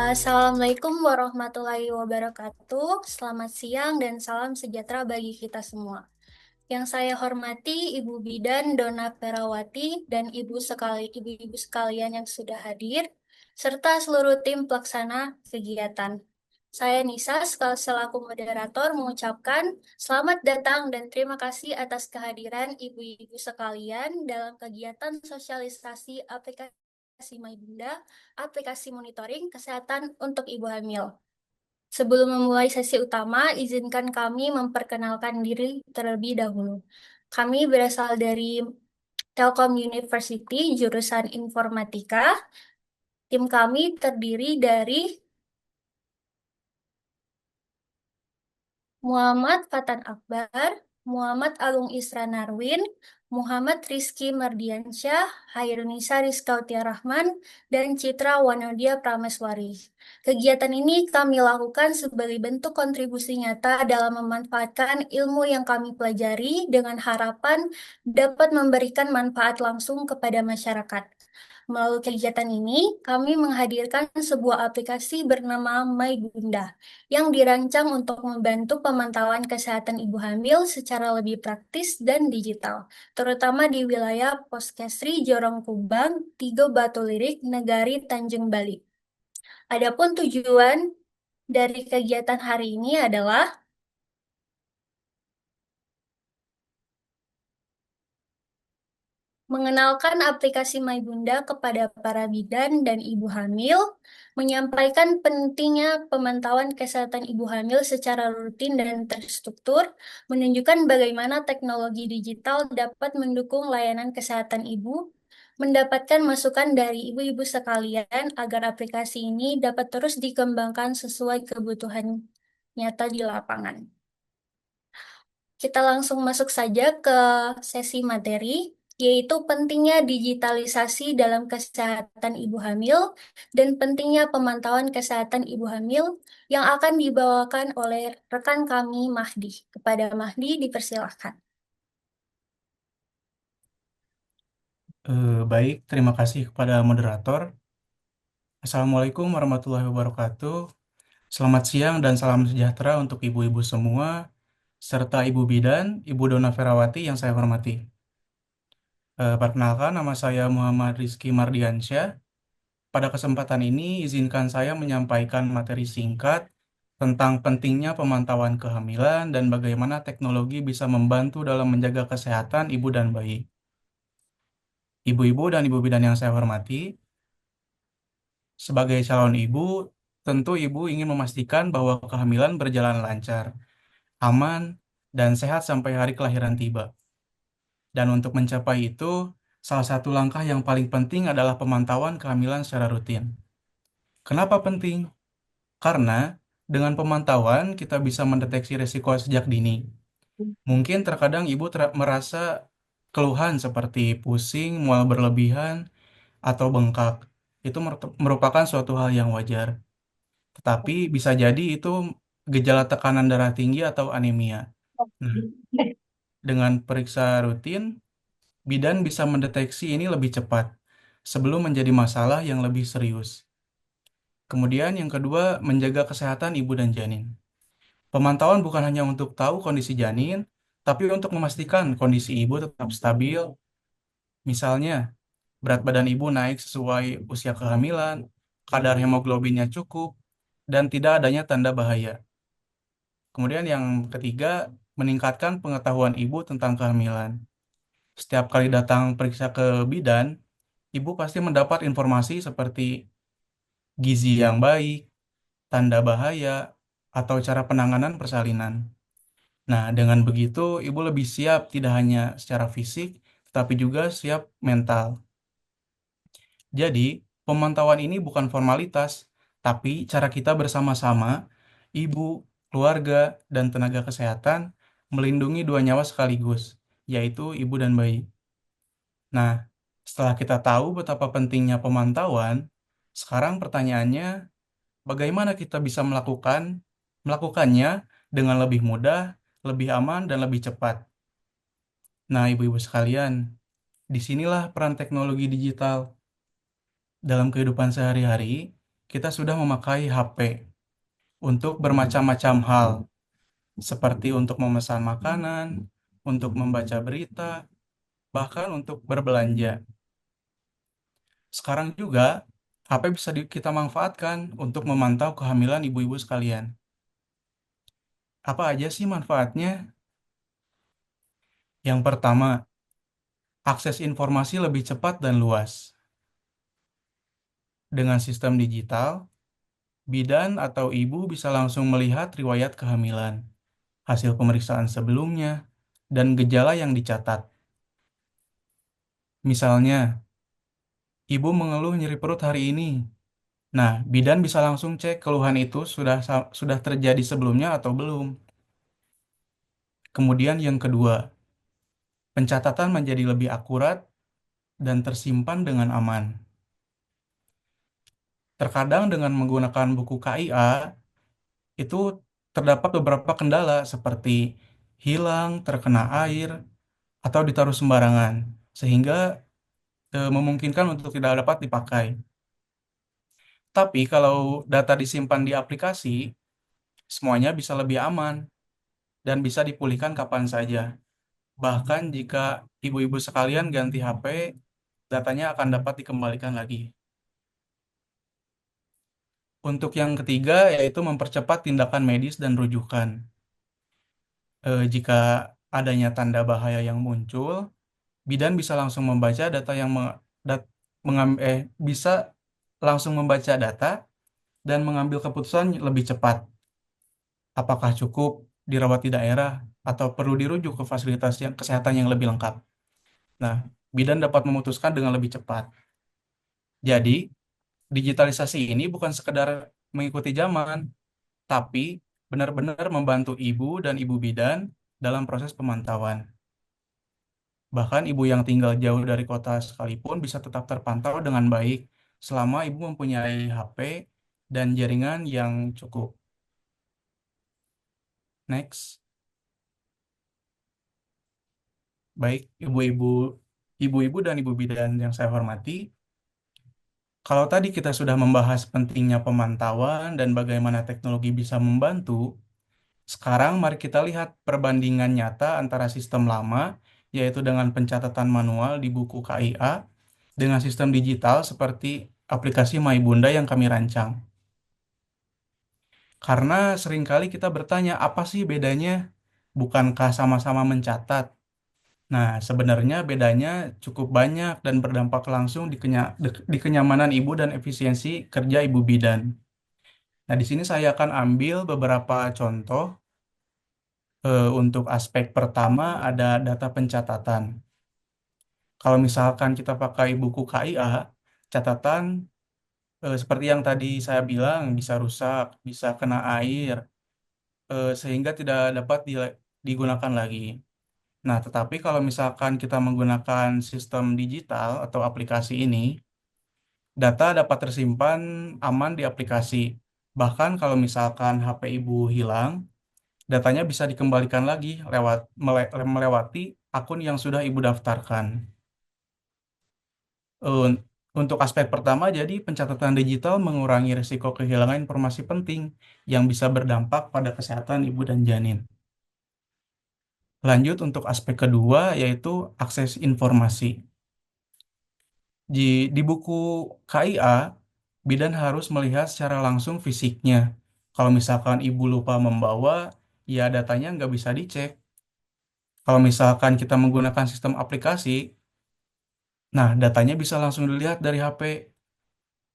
Assalamualaikum warahmatullahi wabarakatuh. Selamat siang dan salam sejahtera bagi kita semua. Yang saya hormati Ibu Bidan Dona Perawati dan ibu-ibu sekalian yang sudah hadir, serta seluruh tim pelaksana kegiatan. Saya Nisa selaku moderator mengucapkan selamat datang dan terima kasih atas kehadiran ibu-ibu sekalian dalam kegiatan sosialisasi aplikasi My Bunda, aplikasi monitoring kesehatan untuk ibu hamil. Sebelum memulai sesi utama, izinkan kami memperkenalkan diri terlebih dahulu. Kami berasal dari Telkom University, jurusan Informatika. Tim kami terdiri dari Muhammad Fatan Akbar, Muhammad Agung Isra Narwin, Muhammad Rizky Mardiansyah, Hairunisa Rizkautia Rahman, dan Citra Wanodia Prameswari. Kegiatan ini kami lakukan sebagai bentuk kontribusi nyata dalam memanfaatkan ilmu yang kami pelajari dengan harapan dapat memberikan manfaat langsung kepada masyarakat. Melalui kegiatan ini, kami menghadirkan sebuah aplikasi bernama My Bunda yang dirancang untuk membantu pemantauan kesehatan ibu hamil secara lebih praktis dan digital, terutama di wilayah Poskesri Jorong Kubang, Tigo Batu Lirik, Negari Tanjung Bali. Adapun tujuan dari kegiatan hari ini adalah mengenalkan aplikasi My Bunda kepada para bidan dan ibu hamil, menyampaikan pentingnya pemantauan kesehatan ibu hamil secara rutin dan terstruktur, menunjukkan bagaimana teknologi digital dapat mendukung layanan kesehatan ibu, mendapatkan masukan dari ibu-ibu sekalian agar aplikasi ini dapat terus dikembangkan sesuai kebutuhan nyata di lapangan. Kita langsung masuk saja ke sesi materi, yaitu pentingnya digitalisasi dalam kesehatan ibu hamil dan pentingnya pemantauan kesehatan ibu hamil yang akan dibawakan oleh rekan kami Mahdi. Kepada Mahdi dipersilahkan. Baik, terima kasih kepada moderator. Assalamualaikum warahmatullahi wabarakatuh. Selamat siang dan salam sejahtera untuk ibu-ibu semua, serta Ibu Bidan, Ibu Dona Ferawati yang saya hormati. Perkenalkan, nama saya Muhammad Rizky Mardiansyah. Pada kesempatan ini, izinkan saya menyampaikan materi singkat tentang pentingnya pemantauan kehamilan dan bagaimana teknologi bisa membantu dalam menjaga kesehatan ibu dan bayi. Ibu-ibu dan Ibu Bidan yang saya hormati, sebagai calon ibu, tentu ibu ingin memastikan bahwa kehamilan berjalan lancar, aman, dan sehat sampai hari kelahiran tiba. Dan untuk mencapai itu, salah satu langkah yang paling penting adalah pemantauan kehamilan secara rutin. Kenapa penting? Karena dengan pemantauan kita bisa mendeteksi risiko sejak dini. Mungkin terkadang ibu merasa keluhan seperti pusing, mual berlebihan, atau bengkak. Itu merupakan suatu hal yang wajar. Tetapi bisa jadi itu gejala tekanan darah tinggi atau anemia. Nah, dengan periksa rutin, bidan bisa mendeteksi ini lebih cepat sebelum menjadi masalah yang lebih serius. Kemudian yang kedua, menjaga kesehatan ibu dan janin. Pemantauan bukan hanya untuk tahu kondisi janin, tapi untuk memastikan kondisi ibu tetap stabil. Misalnya, berat badan ibu naik sesuai usia kehamilan, kadar hemoglobinnya cukup, dan tidak adanya tanda bahaya. Kemudian yang ketiga, meningkatkan pengetahuan ibu tentang kehamilan. Setiap kali datang periksa ke bidan, ibu pasti mendapat informasi seperti gizi yang baik, tanda bahaya, atau cara penanganan persalinan. Nah, dengan begitu ibu lebih siap tidak hanya secara fisik, tetapi juga siap mental. Jadi, pemantauan ini bukan formalitas, tapi cara kita bersama-sama, ibu, keluarga, dan tenaga kesehatan melindungi dua nyawa sekaligus, yaitu ibu dan bayi. Nah, setelah kita tahu betapa pentingnya pemantauan, sekarang pertanyaannya, bagaimana kita bisa melakukannya dengan lebih mudah, lebih aman, dan lebih cepat? Nah, ibu-ibu sekalian, disinilah peran teknologi digital dalam kehidupan sehari-hari. kita sudah memakai HP untuk bermacam-macam hal, seperti untuk memesan makanan, untuk membaca berita, bahkan untuk berbelanja. Sekarang juga, HP bisa kita manfaatkan untuk memantau kehamilan ibu-ibu sekalian. Apa aja sih manfaatnya? Yang pertama, akses informasi lebih cepat dan luas. Dengan sistem digital, bidan atau ibu bisa langsung melihat riwayat kehamilan, hasil pemeriksaan sebelumnya, dan gejala yang dicatat. Misalnya, ibu mengeluh nyeri perut hari ini. Nah, bidan bisa langsung cek keluhan itu sudah terjadi sebelumnya atau belum. Kemudian yang kedua, pencatatan menjadi lebih akurat dan tersimpan dengan aman. Terkadang dengan menggunakan buku KIA, itu terdapat beberapa kendala seperti hilang, terkena air, atau ditaruh sembarangan, sehingga memungkinkan untuk tidak dapat dipakai. Tapi kalau data disimpan di aplikasi, semuanya bisa lebih aman dan bisa dipulihkan kapan saja. Bahkan jika ibu-ibu sekalian ganti HP, datanya akan dapat dikembalikan lagi. Untuk yang ketiga, yaitu mempercepat tindakan medis dan rujukan. Jika adanya tanda bahaya yang muncul, bidan bisa langsung membaca data yang dat- bisa langsung membaca data dan mengambil keputusan lebih cepat. Apakah cukup dirawat di daerah atau perlu dirujuk ke fasilitas yang kesehatan yang lebih lengkap. Nah, bidan dapat memutuskan dengan lebih cepat. Jadi, digitalisasi ini bukan sekedar mengikuti zaman, tapi benar-benar membantu ibu dan ibu bidan dalam proses pemantauan. Bahkan ibu yang tinggal jauh dari kota sekalipun bisa tetap terpantau dengan baik selama ibu mempunyai HP dan jaringan yang cukup. Next, baik ibu-ibu dan ibu bidan yang saya hormati, kalau tadi kita sudah membahas pentingnya pemantauan dan bagaimana teknologi bisa membantu, sekarang mari kita lihat perbandingan nyata antara sistem lama, yaitu dengan pencatatan manual di buku KIA, dengan sistem digital seperti aplikasi MyBunda yang kami rancang. Karena seringkali kita bertanya, apa sih bedanya? Bukankah sama-sama mencatat? Nah, sebenarnya bedanya cukup banyak dan berdampak langsung di kenyamanan ibu dan efisiensi kerja ibu bidan. Nah, di sini saya akan ambil beberapa contoh. Untuk aspek pertama ada data pencatatan. Kalau misalkan kita pakai buku KIA, catatan seperti yang tadi saya bilang bisa rusak, bisa kena air, sehingga tidak dapat digunakan lagi. Nah, tetapi kalau misalkan kita menggunakan sistem digital atau aplikasi ini, data dapat tersimpan aman di aplikasi. Bahkan kalau misalkan HP ibu hilang, datanya bisa dikembalikan lagi melewati akun yang sudah ibu daftarkan. Un- Untuk aspek pertama, jadi pencatatan digital mengurangi risiko kehilangan informasi penting yang bisa berdampak pada kesehatan ibu dan janin. Lanjut untuk aspek kedua, yaitu akses informasi. Di buku KIA, bidan harus melihat secara langsung fisiknya. Kalau misalkan ibu lupa membawa, ya datanya nggak bisa dicek. Kalau misalkan kita menggunakan sistem aplikasi, nah datanya bisa langsung dilihat dari HP.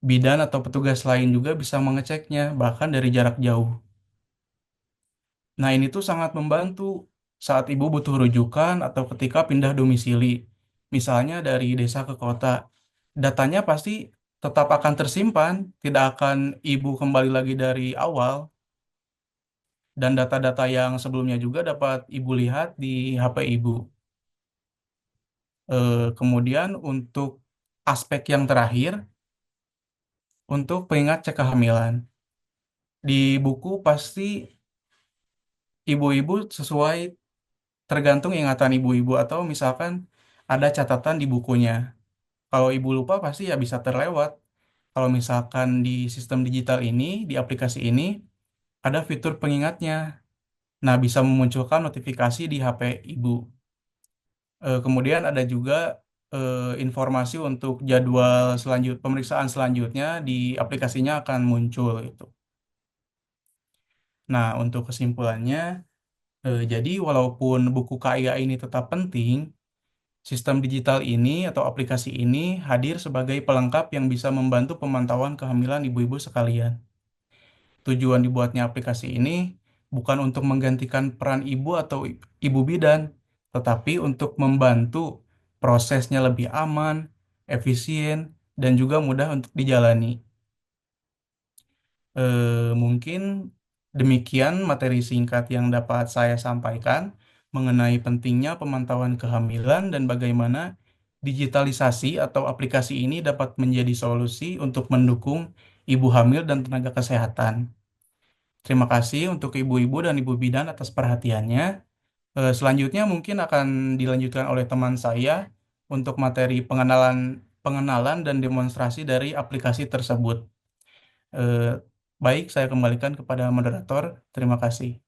Bidan atau petugas lain juga bisa mengeceknya, bahkan dari jarak jauh. Nah, ini tuh sangat membantu saat ibu butuh rujukan atau ketika pindah domisili. Misalnya dari desa ke kota. Datanya pasti tetap akan tersimpan, tidak akan ibu kembali lagi dari awal. Dan data-data yang sebelumnya juga dapat ibu lihat di HP ibu. Kemudian untuk aspek yang terakhir, untuk pengingat cek kehamilan. Di buku pasti ibu-ibu sesuai tergantung ingatan ibu-ibu atau misalkan ada catatan di bukunya. Kalau ibu lupa pasti ya bisa terlewat. kalau misalkan di sistem digital ini, di aplikasi ini, ada fitur pengingatnya. Nah, bisa memunculkan notifikasi di HP ibu. Kemudian ada juga informasi untuk jadwal pemeriksaan selanjutnya di aplikasinya akan muncul itu. Nah, untuk kesimpulannya, jadi walaupun buku KIA ini tetap penting, sistem digital ini atau aplikasi ini hadir sebagai pelengkap yang bisa membantu pemantauan kehamilan ibu-ibu sekalian. Tujuan dibuatnya aplikasi ini bukan untuk menggantikan peran ibu atau ibu bidan, tetapi untuk membantu prosesnya lebih aman, efisien, dan juga mudah untuk dijalani. Mungkin demikian materi singkat yang dapat saya sampaikan mengenai pentingnya pemantauan kehamilan dan bagaimana digitalisasi atau aplikasi ini dapat menjadi solusi untuk mendukung ibu hamil dan tenaga kesehatan. Terima kasih untuk ibu-ibu dan ibu bidan atas perhatiannya. Selanjutnya mungkin akan dilanjutkan oleh teman saya untuk materi pengenalan pengenalan dan demonstrasi dari aplikasi tersebut. Eh, Baik, saya kembalikan kepada moderator. Terima kasih.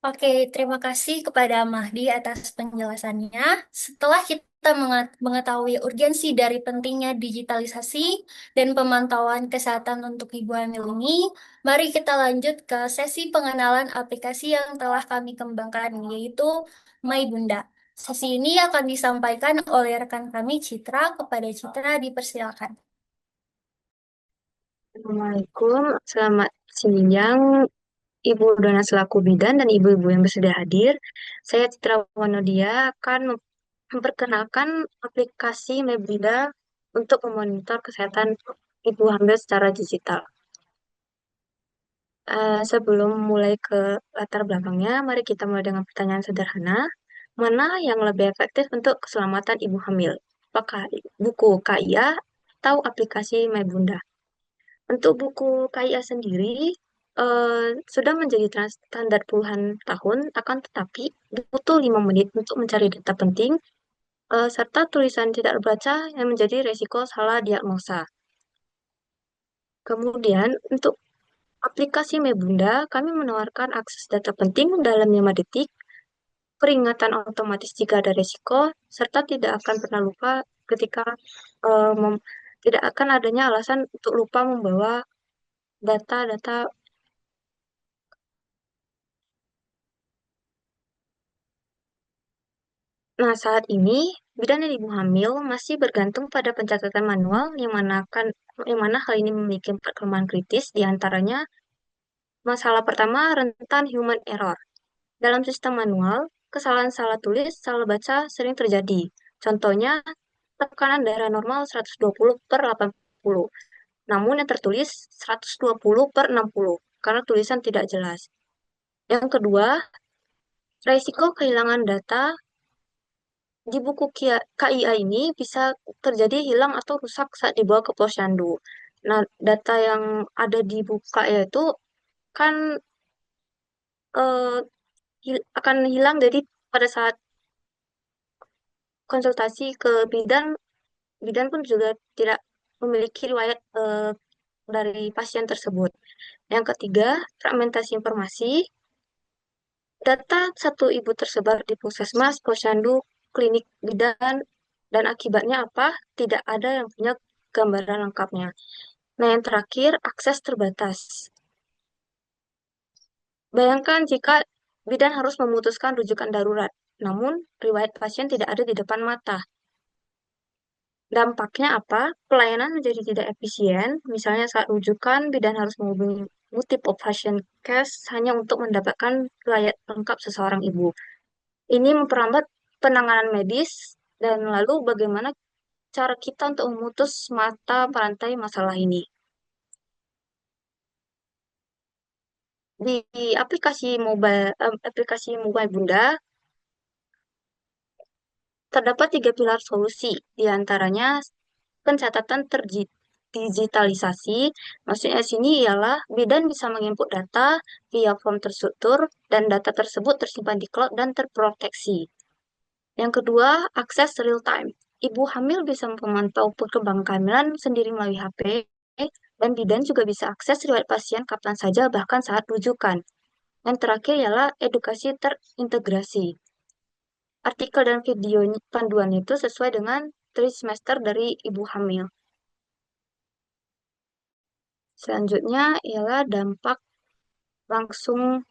Oke, terima kasih kepada Mahdi atas penjelasannya. Setelah kita mengetahui urgensi dari pentingnya digitalisasi dan pemantauan kesehatan untuk ibu hamil ini, mari kita lanjut ke sesi pengenalan aplikasi yang telah kami kembangkan, yaitu My Bunda. Sesi ini akan disampaikan oleh rekan kami Citra. Kepada Citra, dipersilakan. Assalamualaikum, selamat siang Ibu Dona selaku bidan dan ibu-ibu yang bersedia hadir. Saya Citra Wanodia akan memperkenalkan aplikasi Mebida untuk memonitor kesehatan ibu hamil secara digital. Sebelum mulai ke latar belakangnya, mari kita mulai dengan pertanyaan sederhana. Mana yang lebih efektif untuk keselamatan ibu hamil? Apakah buku KIA atau aplikasi MyBunda? Untuk buku KIA sendiri sudah menjadi standar puluhan tahun, akan tetapi butuh 5 menit untuk mencari data penting, serta tulisan tidak terbaca yang menjadi resiko salah diagnosa. Kemudian, untuk aplikasi Mebunda, kami menawarkan akses data penting dalam 5 detik, peringatan otomatis jika ada resiko, serta tidak akan pernah lupa ketika eh, mem- tidak akan adanya alasan untuk lupa membawa data-data. Nah, saat ini, bidan dan ibu hamil masih bergantung pada pencatatan manual yang mana hal ini memiliki kelemahan kritis, di antaranya masalah pertama rentan human error. Dalam sistem manual, kesalahan salah tulis, salah baca sering terjadi. Contohnya, tekanan darah normal 120 per 80, namun yang tertulis 120 per 60 karena tulisan tidak jelas. Yang kedua, risiko kehilangan data di buku KIA ini bisa terjadi hilang atau rusak saat dibawa ke posyandu. Nah, data yang ada di buku KIA itu kan eh, akan hilang, jadi pada saat konsultasi ke bidan, bidan pun juga tidak memiliki riwayat dari pasien tersebut. Yang ketiga, fragmentasi informasi. Data satu ibu tersebar di puskesmas, posyandu, klinik bidan, dan akibatnya apa? Tidak ada yang punya gambaran lengkapnya. Nah, yang terakhir, akses terbatas. Bayangkan jika bidan harus memutuskan rujukan darurat, namun riwayat pasien tidak ada di depan mata. Dampaknya apa? Pelayanan menjadi tidak efisien. Misalnya saat rujukan, bidan harus menghubungi multiple patient case hanya untuk mendapatkan riwayat lengkap seseorang ibu. Ini memperlambat penanganan medis, dan lalu bagaimana cara kita untuk memutus mata rantai masalah ini. Di aplikasi mobile Bunda terdapat 3 pilar solusi, di antaranya pencatatan terdigitalisasi. Maksudnya sini ialah bidan bisa menginput data via form terstruktur dan data tersebut tersimpan di cloud dan terproteksi. Yang kedua, akses real time. ibu hamil bisa memantau perkembangan kehamilan sendiri melalui HP, dan bidan juga bisa akses riwayat pasien kapan saja bahkan saat rujukan. Yang terakhir ialah edukasi terintegrasi. Artikel dan video panduan itu sesuai dengan trimester dari ibu hamil. Selanjutnya ialah dampak langsung.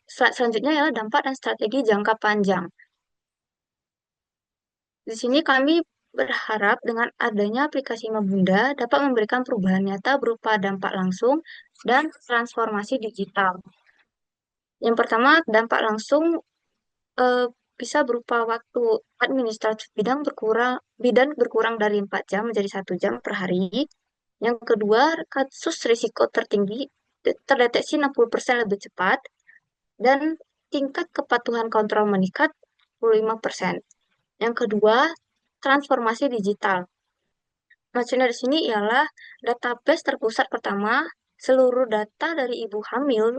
Selanjutnya ialah dampak dan strategi jangka panjang. Di sini kami berharap dengan adanya aplikasi Mabunda dapat memberikan perubahan nyata berupa dampak langsung dan transformasi digital. Yang pertama, dampak langsung eh, bisa berupa waktu administratif bidan berkurang dari 4 jam menjadi 1 jam per hari. Yang kedua, kasus risiko tertinggi terdeteksi 60% lebih cepat, dan tingkat kepatuhan kontrol meningkat 25%. Yang kedua, transformasi digital. Maksudnya di sini ialah database terpusat pertama, seluruh data dari ibu hamil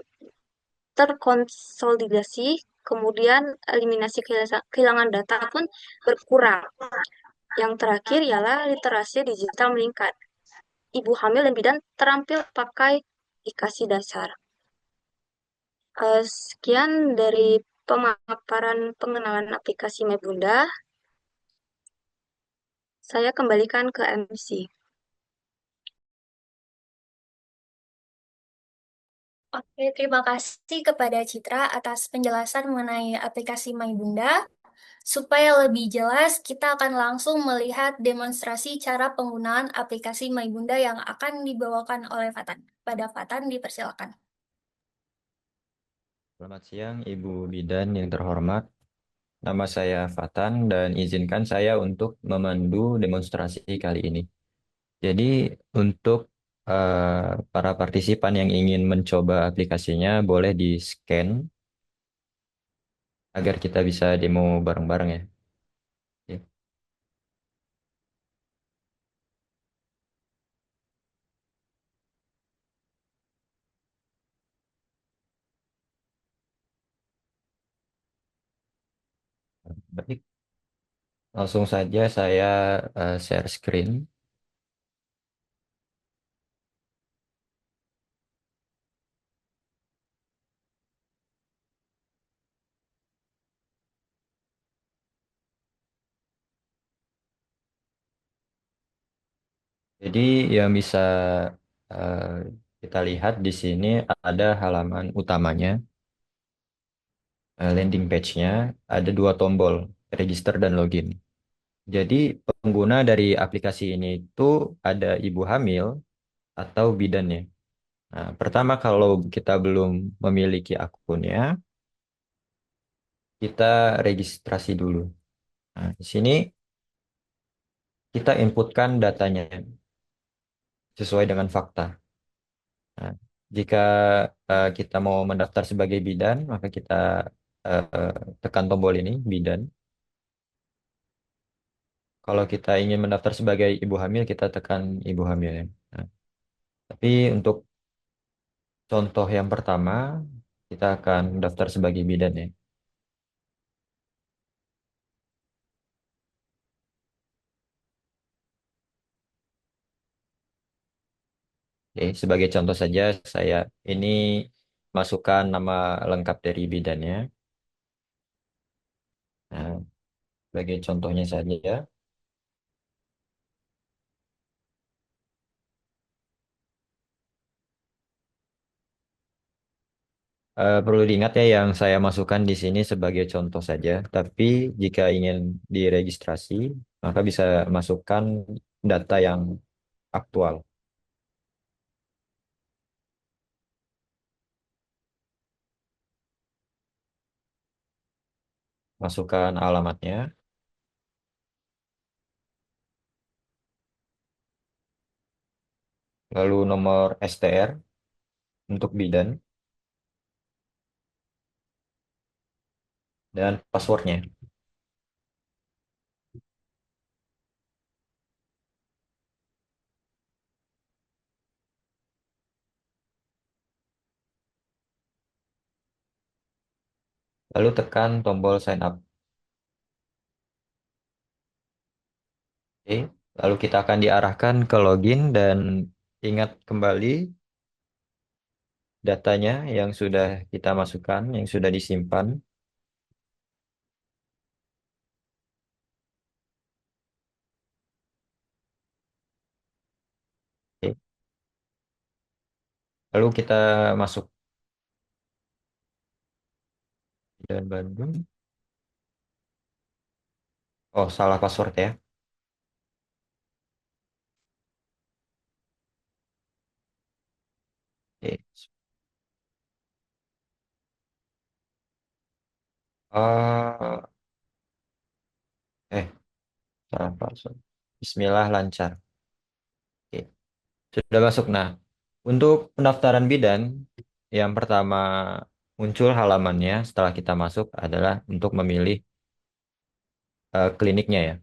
terkonsolidasi, kemudian eliminasi kehilangan data pun berkurang. Yang terakhir ialah literasi digital meningkat. Ibu hamil dan bidan terampil pakai aplikasi dasar. Sekian dari pemaparan pengenalan aplikasi Mebunda. Saya kembalikan ke MC. Oke, terima kasih kepada Citra atas penjelasan mengenai aplikasi MyBunda. Supaya lebih jelas, kita akan langsung melihat demonstrasi cara penggunaan aplikasi MyBunda yang akan dibawakan oleh Fatan. Pada Fatan, dipersilakan. Selamat siang, Ibu Bidan yang terhormat. Nama saya Fatan dan izinkan saya untuk memandu demonstrasi kali ini. Jadi untuk para partisipan yang ingin mencoba aplikasinya boleh di-scan agar kita bisa demo bareng-bareng ya. Ya. Baik, langsung saja saya share screen. Jadi yang bisa eh, kita lihat di sini ada halaman utamanya, landing page-nya, ada dua tombol, register dan login. Jadi pengguna dari aplikasi ini itu ada ibu hamil atau bidannya. Nah, pertama kalau kita belum memiliki akunnya, kita registrasi dulu. Nah, di sini kita inputkan datanya sesuai dengan fakta. Nah, jika kita mau mendaftar sebagai bidan, maka kita eh, tekan tombol ini, bidan. Kalau kita ingin mendaftar sebagai ibu hamil, kita tekan ibu hamil ya. Nah, tapi untuk contoh yang pertama, kita akan daftar sebagai bidan ya. Oke, sebagai contoh saja, saya ini masukkan nama lengkap dari bidannya. Nah, sebagai contohnya saja, perlu diingat ya yang saya masukkan di sini sebagai contoh saja. Tapi jika ingin diregistrasi, maka bisa masukkan data yang aktual. Masukkan alamatnya, lalu nomor STR untuk bidan, dan passwordnya. Lalu tekan tombol sign up. Oke. Lalu kita akan diarahkan ke login dan ingat kembali datanya yang sudah kita masukkan, yang sudah disimpan. Oke. Lalu kita masuk dan Bandung. Oh, salah password ya. Oke. Eh, eh, salah password. Bismillah lancar. Oke. Sudah masuk. Nah, untuk pendaftaran bidan, yang pertama muncul halamannya setelah kita masuk adalah untuk memilih kliniknya ya.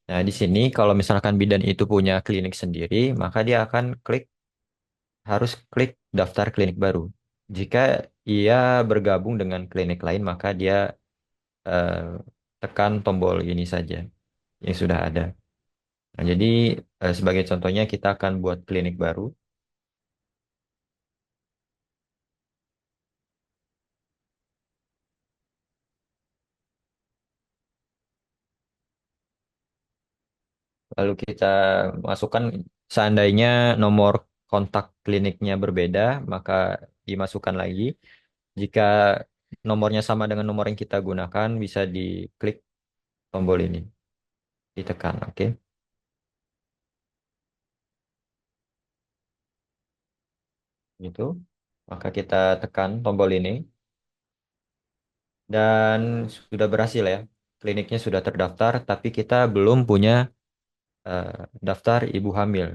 Nah, di sini kalau misalkan bidan itu punya klinik sendiri, maka dia akan harus klik daftar klinik baru. Jika ia bergabung dengan klinik lain, maka dia eh, tekan tombol ini saja yang sudah ada. Nah, jadi sebagai contohnya kita akan buat klinik baru. Lalu kita masukkan seandainya nomor kontak kliniknya berbeda, maka dimasukkan lagi. Jika nomornya sama dengan nomor yang kita gunakan, bisa diklik tombol ini, ditekan, oke. Gitu. Maka kita tekan tombol ini dan sudah berhasil ya. Kliniknya sudah terdaftar, tapi kita belum punya eh, daftar ibu hamil.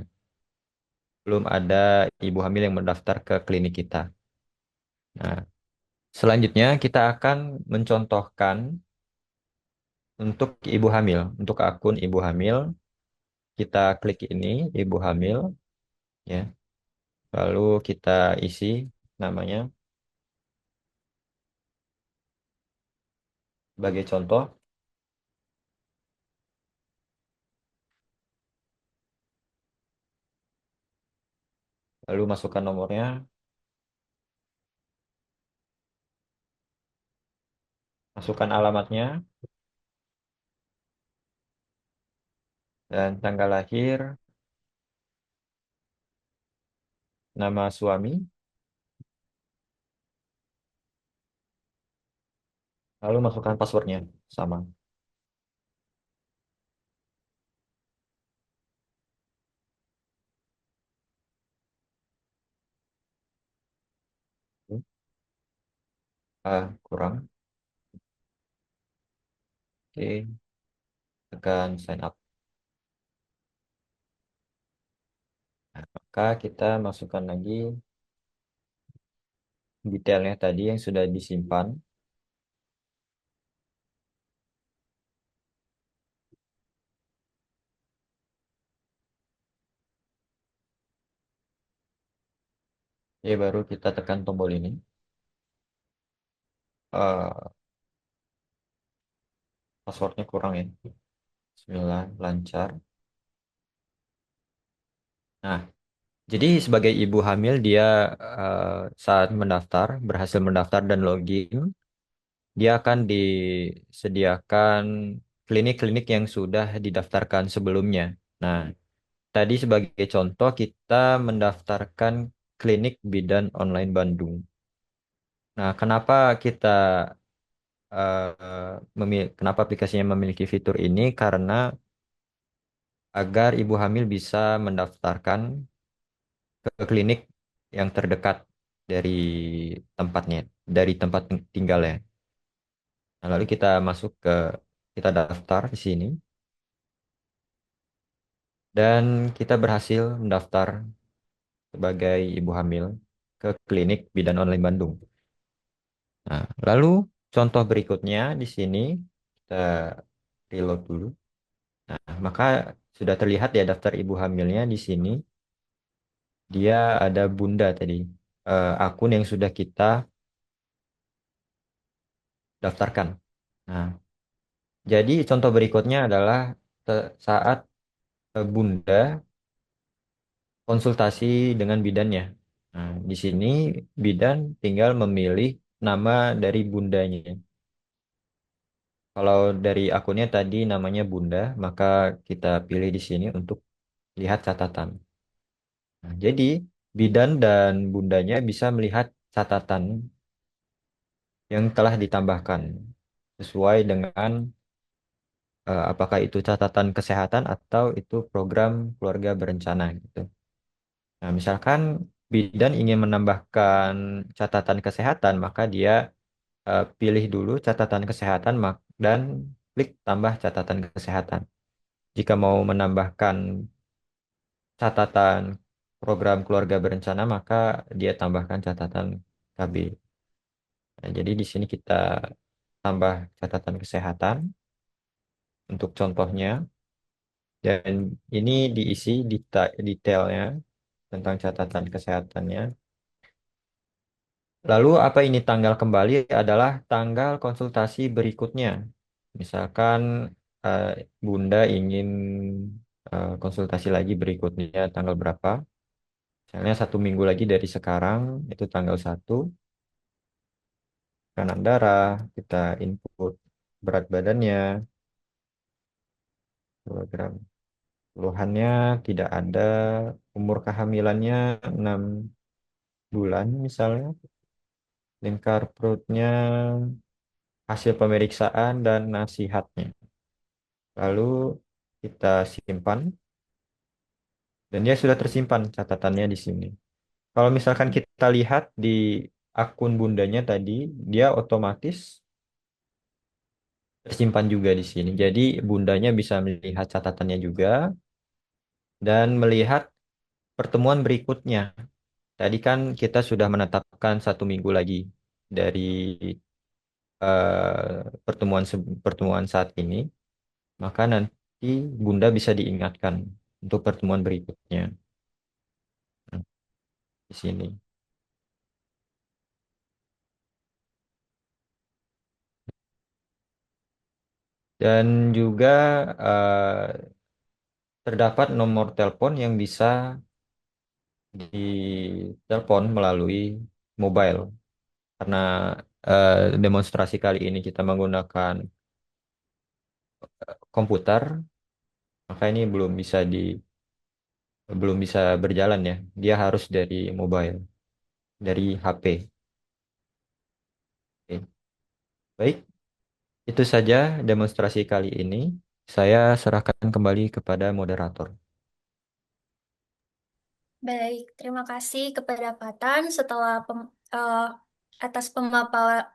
Belum ada ibu hamil yang mendaftar ke klinik kita. Nah, selanjutnya kita akan mencontohkan untuk ibu hamil. Untuk akun ibu hamil, kita klik ini, ibu hamil, ya. Lalu kita isi namanya sebagai contoh. Lalu masukkan nomornya, masukkan alamatnya, dan tanggal lahir, nama suami, lalu masukkan passwordnya sama. Kurang. Oke, tekan sign up. Nah, maka kita masukkan lagi detailnya tadi yang sudah disimpan. Oke, baru kita tekan tombol ini. Eh, Passwordnya kurang ya. Bismillah, lancar. Nah, jadi sebagai ibu hamil dia saat mendaftar, berhasil mendaftar dan login, dia akan disediakan klinik-klinik yang sudah didaftarkan sebelumnya. Nah, tadi sebagai contoh kita mendaftarkan klinik bidan online Bandung. Nah, kenapa kita kenapa aplikasinya memiliki fitur ini? Karena agar ibu hamil bisa mendaftarkan ke klinik yang terdekat dari tempatnya, dari tempat tinggalnya. Nah, lalu kita daftar di sini dan kita berhasil mendaftar sebagai ibu hamil ke klinik bidan online Bandung. Nah, lalu contoh berikutnya di sini kita reload dulu. Nah, maka sudah terlihat ya daftar ibu hamilnya di sini. Dia ada bunda tadi, akun yang sudah kita daftarkan. Nah, jadi contoh berikutnya adalah saat Bunda konsultasi dengan bidannya. Nah, di sini bidan tinggal memilih nama dari bundanya. Kalau dari akunnya tadi namanya Bunda, maka kita pilih di sini untuk lihat catatan. Nah, jadi bidan dan bundanya bisa melihat catatan yang telah ditambahkan sesuai dengan apakah itu catatan kesehatan atau itu program keluarga berencana gitu. Nah, misalkan bidan ingin menambahkan catatan kesehatan, maka dia pilih dulu catatan kesehatan dan klik tambah catatan kesehatan. Jika mau menambahkan catatan program keluarga berencana, maka dia tambahkan catatan KB. Nah, jadi di sini kita tambah catatan kesehatan untuk contohnya, dan ini diisi detailnya tentang catatan kesehatannya. Lalu apa ini tanggal kembali adalah tanggal konsultasi berikutnya. Misalkan eh, Bunda ingin konsultasi lagi berikutnya tanggal berapa? Misalnya 1 minggu lagi dari sekarang, itu tanggal 1, tekanan darah, kita input berat badannya, kilogram. Keluhannya tidak ada, umur kehamilannya 6 bulan misalnya, lingkar perutnya, hasil pemeriksaan dan nasihatnya. Lalu kita simpan dan dia sudah tersimpan catatannya di sini. Kalau misalkan kita lihat di akun bundanya tadi, dia otomatis tersimpan juga di sini. Jadi bundanya bisa melihat catatannya juga dan melihat pertemuan berikutnya. Tadi kan kita sudah menetapkan 1 minggu lagi dari pertemuan saat ini, maka nanti bunda bisa diingatkan untuk pertemuan berikutnya. Nah, di sini. Dan juga eh, terdapat nomor telepon yang bisa ditelepon melalui mobile. Karena demonstrasi kali ini kita menggunakan komputer, maka ini belum bisa berjalan ya. Dia harus dari mobile, dari HP. Oke. Baik, itu saja demonstrasi kali ini. Saya serahkan kembali kepada moderator. Baik, terima kasih kepada Fatan setelah atas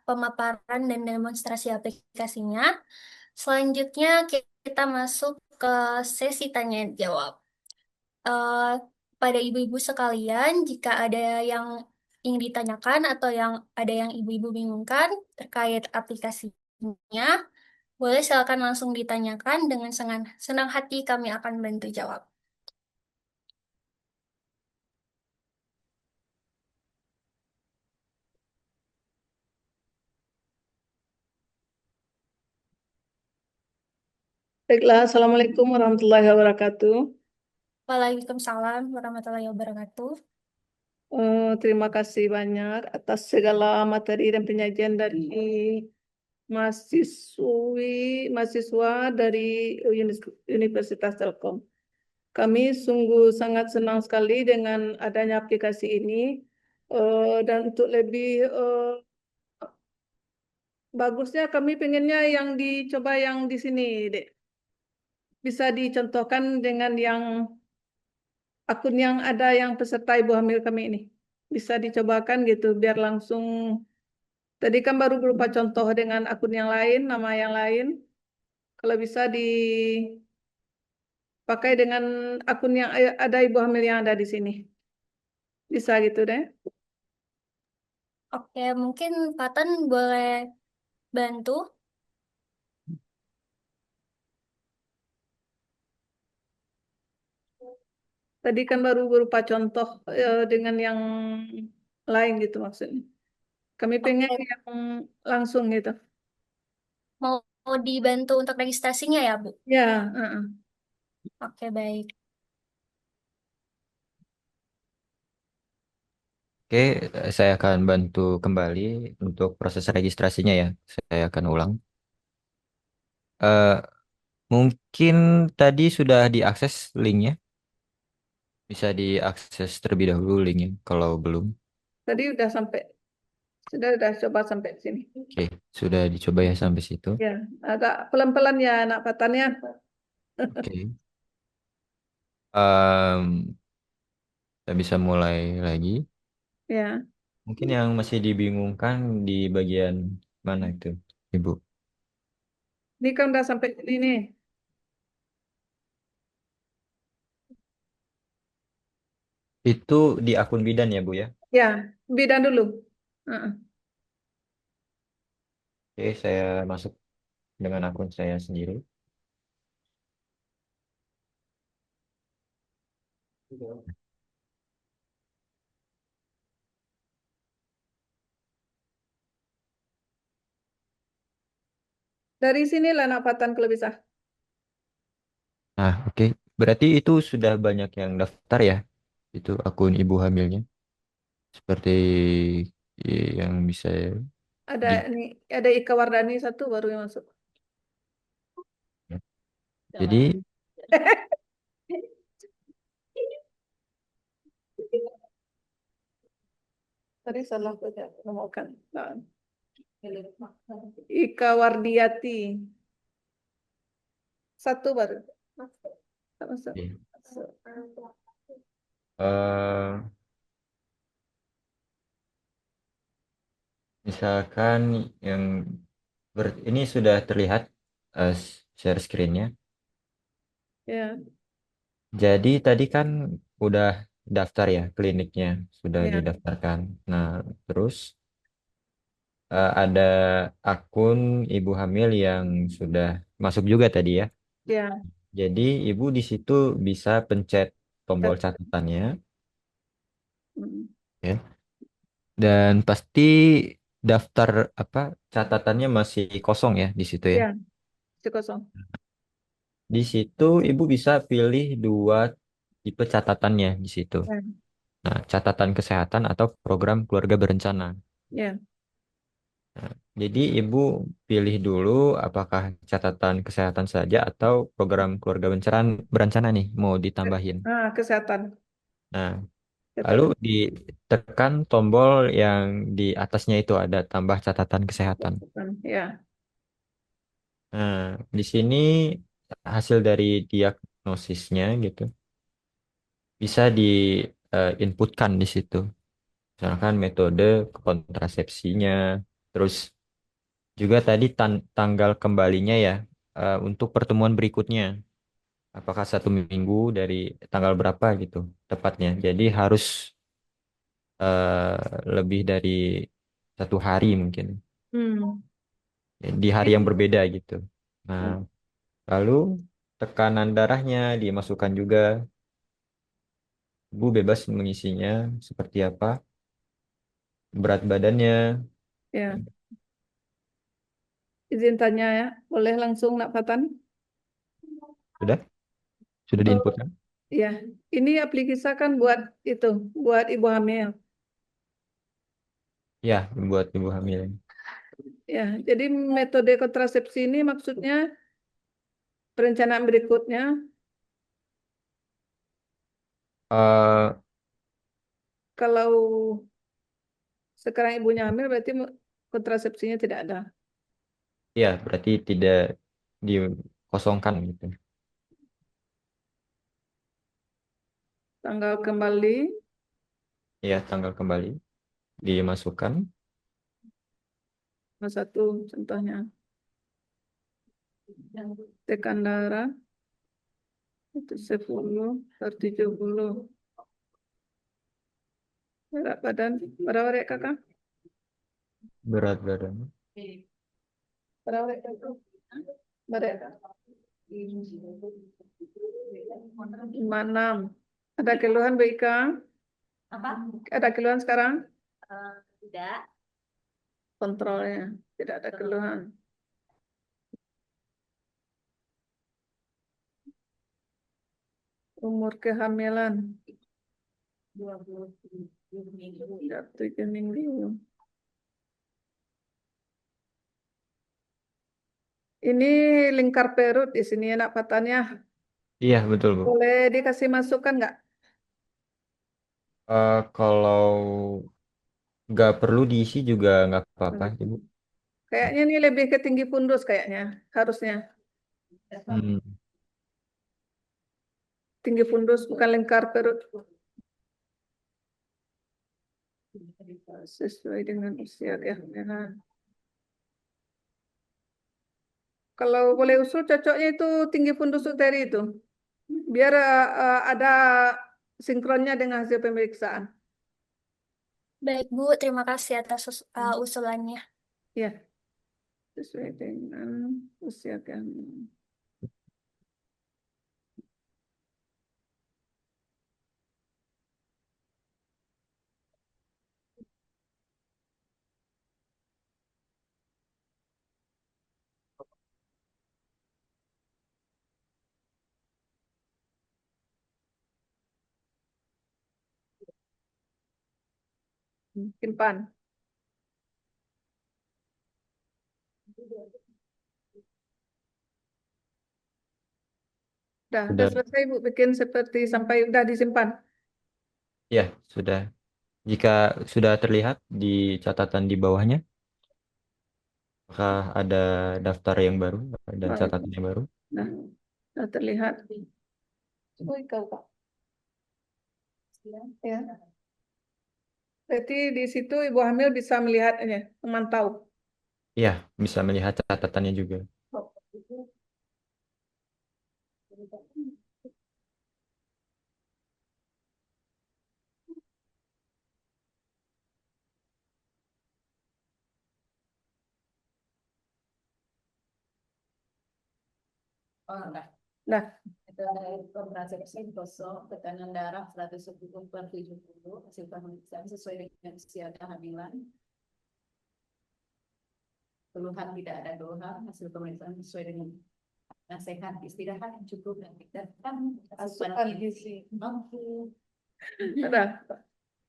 pemaparan dan demonstrasi aplikasinya. Selanjutnya kita masuk ke sesi tanya jawab. Eh, Pada ibu-ibu sekalian, jika ada yang ingin ditanyakan atau ada yang ibu-ibu bingungkan terkait aplikasinya, boleh silakan langsung ditanyakan dengan senang hati kami akan bantu jawab. Baiklah, Assalamualaikum warahmatullahi wabarakatuh. Waalaikumsalam warahmatullahi wabarakatuh. Terima kasih banyak atas segala materi dan penyajian dari mahasiswa dari Universitas Telkom. Kami sungguh sangat senang sekali dengan adanya aplikasi ini, dan untuk lebih bagusnya kami pengennya yang dicoba yang di sini, Dek. Bisa dicontohkan dengan yang akun yang ada yang peserta ibu hamil kami ini. Bisa dicobakan gitu biar langsung. Tadi kan baru berupa contoh dengan akun yang lain, nama yang lain. Kalau bisa dipakai dengan akun yang ada ibu hamil yang ada di sini. Bisa gitu deh. Oke, mungkin Fatan boleh bantu. Tadi kan baru berupa contoh dengan yang lain gitu maksudnya. Kami pengen Oke, yang langsung gitu. mau dibantu untuk registrasinya ya, Bu? Ya, Oke, baik. Oke, saya akan bantu kembali untuk proses registrasinya ya. Saya akan ulang. Eh, Mungkin tadi sudah diakses linknya. Bisa diakses terlebih dahulu linknya kalau belum. tadi sudah coba sampai sini. Oke, sudah dicoba ya sampai situ. Ya, agak pelan-pelan ya anak patannya. Oke. Em, Kita bisa mulai lagi. Ya, Mungkin yang masih dibingungkan di bagian mana itu, Ibu? ini kan udah sampai sini nih. Itu di akun bidan ya, Bu ya? Ya, bidan dulu. Heeh. Oke, saya masuk dengan akun saya sendiri. Dari sinilah anak patan kalau bisa. Nah, oke. Berarti itu sudah banyak yang daftar ya? Itu akun ibu hamilnya. Seperti yang bisa Ada di... ini, ada Ika Wardani satu baru yang masuk. Jadi, Tadi salah baca menemukan. Nah, Ika Wardiati satu baru. Tak masuk. eh, misalkan yang ini sudah terlihat eh, share screen-nya. Ya, Jadi tadi kan udah daftar ya kliniknya, sudah ya, didaftarkan. Nah, terus ada akun ibu hamil yang sudah masuk juga tadi ya. ya. Jadi ibu di situ bisa pencet tombol catatannya, Hmm. ya. Dan pasti daftar apa catatannya masih kosong ya di situ ya. Ya, itu kosong. Di situ ibu bisa pilih dua tipe catatannya di situ. Ya, Nah, catatan kesehatan atau program keluarga berencana. ya. Jadi ibu pilih dulu apakah catatan kesehatan saja atau program keluarga berencana nih mau ditambahin. Ah, kesehatan. Nah, lalu Catatan. ditekan tombol yang di atasnya itu ada tambah catatan kesehatan. Ya, Nah, di sini hasil dari diagnosisnya gitu bisa inputkan di situ. Misalkan metode kontrasepsinya, terus juga tadi tanggal kembalinya ya untuk pertemuan berikutnya. Apakah 1 minggu dari tanggal berapa gitu tepatnya. Jadi harus lebih dari 1 hari mungkin. hmm. Di hari yang berbeda gitu. Nah, lalu tekanan darahnya dimasukkan juga. Ibu bebas mengisinya seperti apa. Berat badannya. Ya. Izin tanya ya, boleh langsung nak patan? Sudah? Sudah Oh, diinputkan? ya. Ini aplikasi kan buat itu, buat ibu hamil. Ya, buat ibu hamil. Ya, jadi metode kontrasepsi ini maksudnya perencanaan berikutnya eh kalau sekarang ibunya hamil berarti kontrasepsinya tidak ada. ya, berarti tidak dikosongkan gitu. Tanggal kembali, Ya, tanggal kembali dimasukkan. nomor satu contohnya. Tekan darah, itu 10 per 70. Berat badan, berapa dek kakak? Berat badan. Berapa dek kakak? Berat. 56. Ada keluhan Bu Ika? Apa? Ada keluhan sekarang? Tidak. Kontrolnya, tidak ada keluhan. Umur kehamilan 7 minggu. Ini lingkar perut di sini anak patahnya. Iya, betul, Bu. Boleh dikasih masukan nggak? Kalau nggak perlu diisi juga nggak apa-apa, Ibu. Kayaknya ini lebih ke tinggi fundus kayaknya, harusnya. Hmm. Tinggi fundus bukan lingkar perut. Sesuai dengan usia kehamilan. Kalau boleh usul cocoknya itu tinggi fundus uteri itu. Biar ada sinkronnya dengan hasil pemeriksaan. Baik, Bu. Terima kasih atas usulannya. Ya, sesuai dengan usia kehamilan. Simpan. Udah Sudah, selesai Bu bikin seperti sampai udah disimpan. ya, sudah. Jika sudah terlihat di catatan di bawahnya, apakah ada daftar yang baru dan Oh, catatan yang baru? nah, sudah terlihat. Oh, kau Pak. Ya. Berarti di situ ibu hamil bisa melihatnya, memantau. Iya, bisa melihat catatannya juga. Nah, Kontrasepsi kosong, tekanan darah 110/70, hasil pemeriksaan sesuai dengan usia kehamilan. Keluhan tidak ada keluhan, hasil pemeriksaan sesuai dengan nasihat istirahat yang cukup dan tidak asupan gizi. mampu. Udah,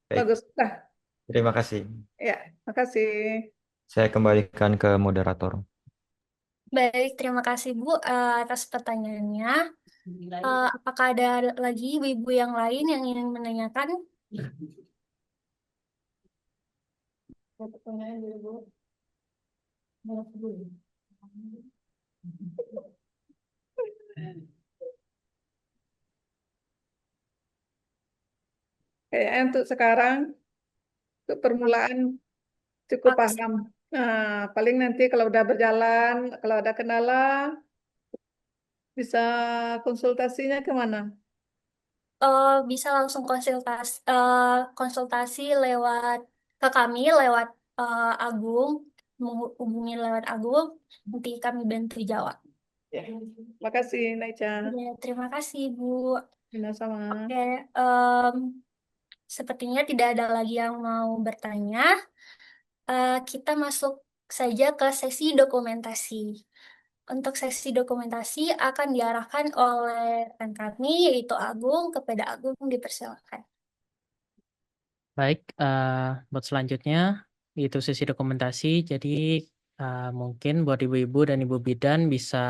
Baik, bagus. Nah, terima kasih. ya, makasih. Saya kembalikan ke moderator. Baik, terima kasih Bu atas pertanyaannya. Apakah ada lagi ibu-ibu yang lain yang ingin menanyakan? Pertanyaan dulu, Bu. Kayaknya untuk sekarang, untuk permulaan cukup paham. Nah, paling nanti kalau udah berjalan, kalau ada kendala, bisa konsultasinya kemana? Bisa langsung konsultasi lewat ke kami lewat Agung, menghubungi lewat Agung, nanti kami bantu jawab. Ya, makasih Naicha. Ya, terima kasih Bu. Sama. Oke, sepertinya tidak ada lagi yang mau bertanya. Kita masuk saja ke sesi dokumentasi. Untuk sesi dokumentasi akan diarahkan oleh rekan kami, yaitu Agung. Kepada Agung dipersilakan. Baik, buat selanjutnya itu sesi dokumentasi. Jadi mungkin buat ibu-ibu dan ibu bidan bisa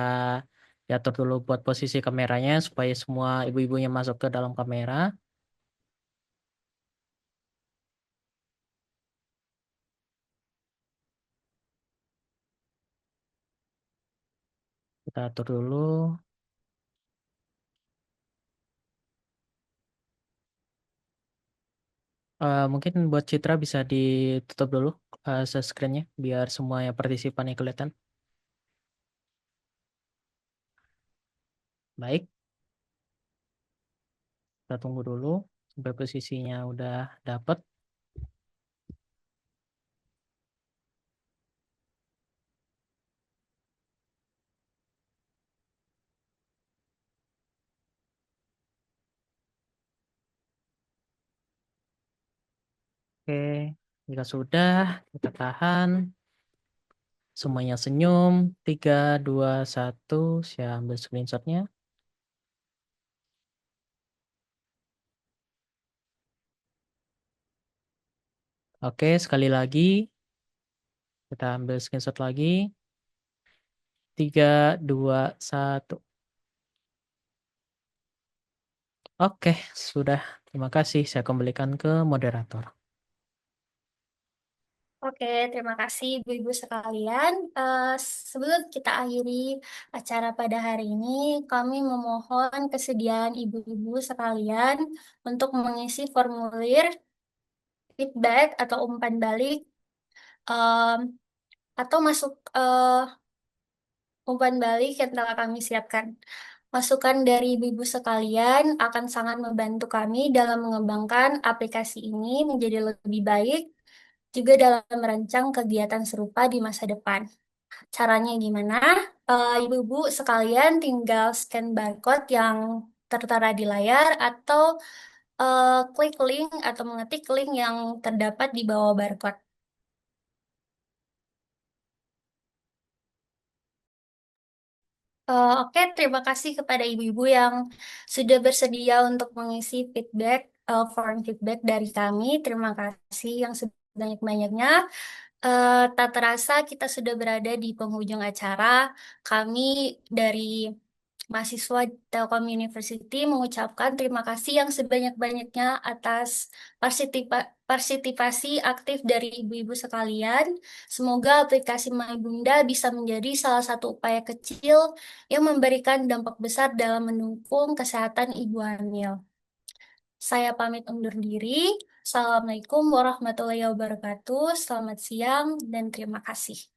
diatur dulu buat posisi kameranya supaya semua ibu-ibunya masuk ke dalam kamera. Kita atur dulu. Mungkin buat Citra bisa ditutup dulu share screen-nya biar semuanya partisipannya kelihatan. Baik, kita tunggu dulu sampai posisinya udah dapet. Oke, jika sudah kita tahan. Semuanya senyum. 3, 2, 1. Saya ambil screenshotnya. Oke, sekali lagi kita ambil screenshot lagi. 3, 2, 1. Oke, sudah. Terima kasih. Saya kembalikan ke moderator. Oke, terima kasih Ibu-Ibu sekalian. Sebelum kita akhiri acara pada hari ini, kami memohon kesediaan Ibu-Ibu sekalian untuk mengisi formulir feedback atau umpan balik em, atau masuk umpan balik yang telah kami siapkan. Masukan dari ibu-ibu sekalian akan sangat membantu kami dalam mengembangkan aplikasi ini menjadi lebih baik, juga dalam merancang kegiatan serupa di masa depan. Caranya gimana? Ibu-ibu sekalian tinggal scan barcode yang tertera di layar atau klik link atau mengetik link yang terdapat di bawah barcode. Oke, terima kasih kepada ibu-ibu yang sudah bersedia untuk mengisi feedback, form feedback dari kami. Terima kasih yang sebanyak-banyaknya. Tak terasa kita sudah berada di penghujung acara. Kami dari mahasiswa Telkom University mengucapkan terima kasih yang sebanyak-banyaknya atas partisipasi aktif dari ibu-ibu sekalian. Semoga aplikasi My Bunda bisa menjadi salah satu upaya kecil yang memberikan dampak besar dalam mendukung kesehatan ibu hamil. Saya pamit undur diri. Assalamualaikum warahmatullahi wabarakatuh. Selamat siang dan terima kasih.